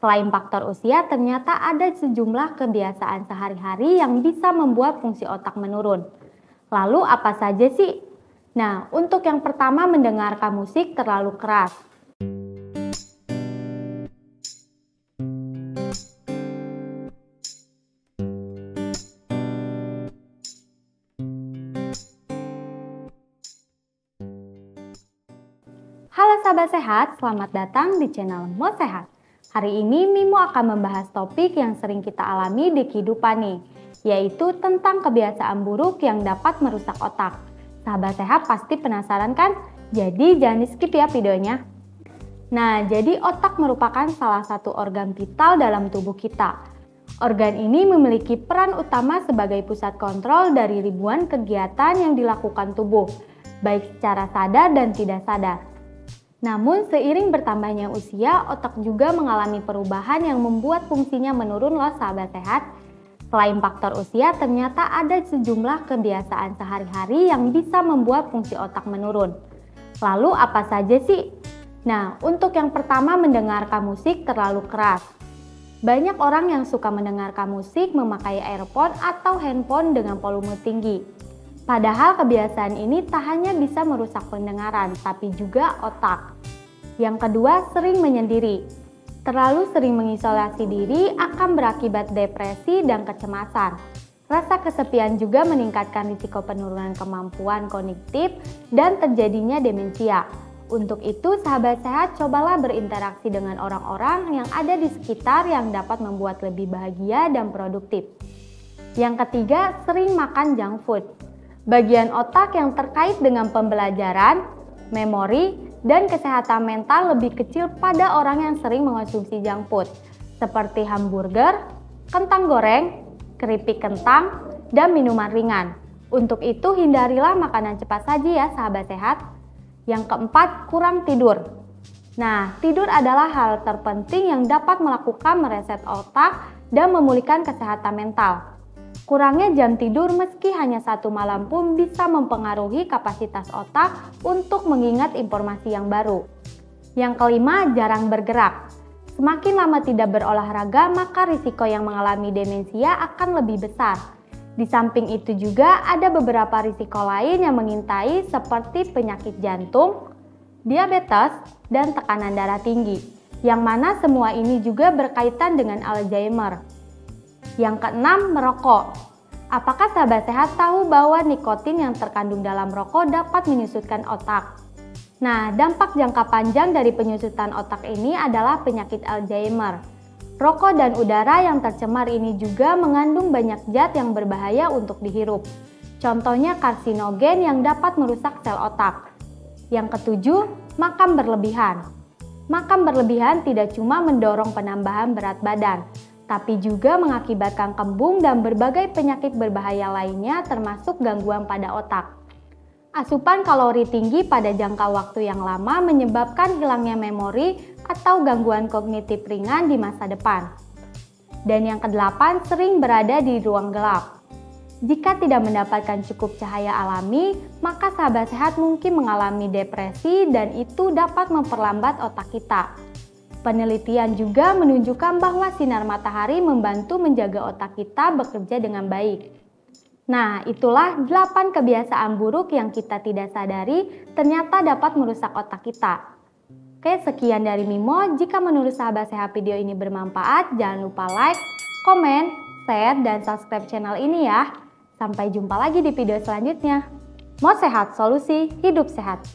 Selain faktor usia, ternyata ada sejumlah kebiasaan sehari-hari yang bisa membuat fungsi otak menurun. Lalu apa saja sih? Nah, untuk yang pertama, mendengarkan musik terlalu keras. Halo sahabat sehat, selamat datang di channel Mo Sehat. Hari ini Mimo akan membahas topik yang sering kita alami di kehidupan nih, yaitu tentang kebiasaan buruk yang dapat merusak otak. Sahabat sehat pasti penasaran kan? Jadi jangan di skip ya videonya. Nah, jadi otak merupakan salah satu organ vital dalam tubuh kita. Organ ini memiliki peran utama sebagai pusat kontrol dari ribuan kegiatan yang dilakukan tubuh, baik secara sadar dan tidak sadar. Namun seiring bertambahnya usia, otak juga mengalami perubahan yang membuat fungsinya menurun loh sahabat sehat. Selain faktor usia, ternyata ada sejumlah kebiasaan sehari-hari yang bisa membuat fungsi otak menurun. Lalu apa saja sih? Nah, untuk yang pertama, mendengarkan musik terlalu keras. Banyak orang yang suka mendengarkan musik memakai earphone atau handphone dengan volume tinggi. Padahal kebiasaan ini tak hanya bisa merusak pendengaran, tapi juga otak. Yang kedua, sering menyendiri. Terlalu sering mengisolasi diri akan berakibat depresi dan kecemasan. Rasa kesepian juga meningkatkan risiko penurunan kemampuan kognitif dan terjadinya demensia. Untuk itu, sahabat sehat, cobalah berinteraksi dengan orang-orang yang ada di sekitar yang dapat membuat lebih bahagia dan produktif. Yang ketiga, sering makan junk food. Bagian otak yang terkait dengan pembelajaran, memori, dan kesehatan mental lebih kecil pada orang yang sering mengonsumsi junk food, seperti hamburger, kentang goreng, keripik kentang, dan minuman ringan. Untuk itu, hindarilah makanan cepat saji ya sahabat sehat. Yang keempat, kurang tidur. Nah, tidur adalah hal terpenting yang dapat melakukan mereset otak dan memulihkan kesehatan mental. Kurangnya jam tidur meski hanya 1 malam pun bisa mempengaruhi kapasitas otak untuk mengingat informasi yang baru. Yang kelima, jarang bergerak. Semakin lama tidak berolahraga, maka risiko yang mengalami demensia akan lebih besar. Di samping itu juga ada beberapa risiko lain yang mengintai seperti penyakit jantung, diabetes, dan tekanan darah tinggi. Yang mana semua ini juga berkaitan dengan Alzheimer. Yang keenam, merokok. Apakah sahabat sehat tahu bahwa nikotin yang terkandung dalam rokok dapat menyusutkan otak? Nah, dampak jangka panjang dari penyusutan otak ini adalah penyakit Alzheimer. Rokok dan udara yang tercemar ini juga mengandung banyak zat yang berbahaya untuk dihirup. Contohnya karsinogen yang dapat merusak sel otak. Yang ketujuh, makan berlebihan. Makan berlebihan tidak cuma mendorong penambahan berat badan, tapi juga mengakibatkan kembung dan berbagai penyakit berbahaya lainnya termasuk gangguan pada otak. Asupan kalori tinggi pada jangka waktu yang lama menyebabkan hilangnya memori atau gangguan kognitif ringan di masa depan. Dan yang kedelapan, sering berada di ruang gelap. Jika tidak mendapatkan cukup cahaya alami, maka sahabat sehat mungkin mengalami depresi dan itu dapat memperlambat otak kita. Penelitian juga menunjukkan bahwa sinar matahari membantu menjaga otak kita bekerja dengan baik. Nah, itulah 8 kebiasaan buruk yang kita tidak sadari ternyata dapat merusak otak kita. Oke, sekian dari Mimo. Jika menurut sahabat sehat video ini bermanfaat, jangan lupa like, komen, share, dan subscribe channel ini ya. Sampai jumpa lagi di video selanjutnya. Mo Sehat, solusi hidup sehat.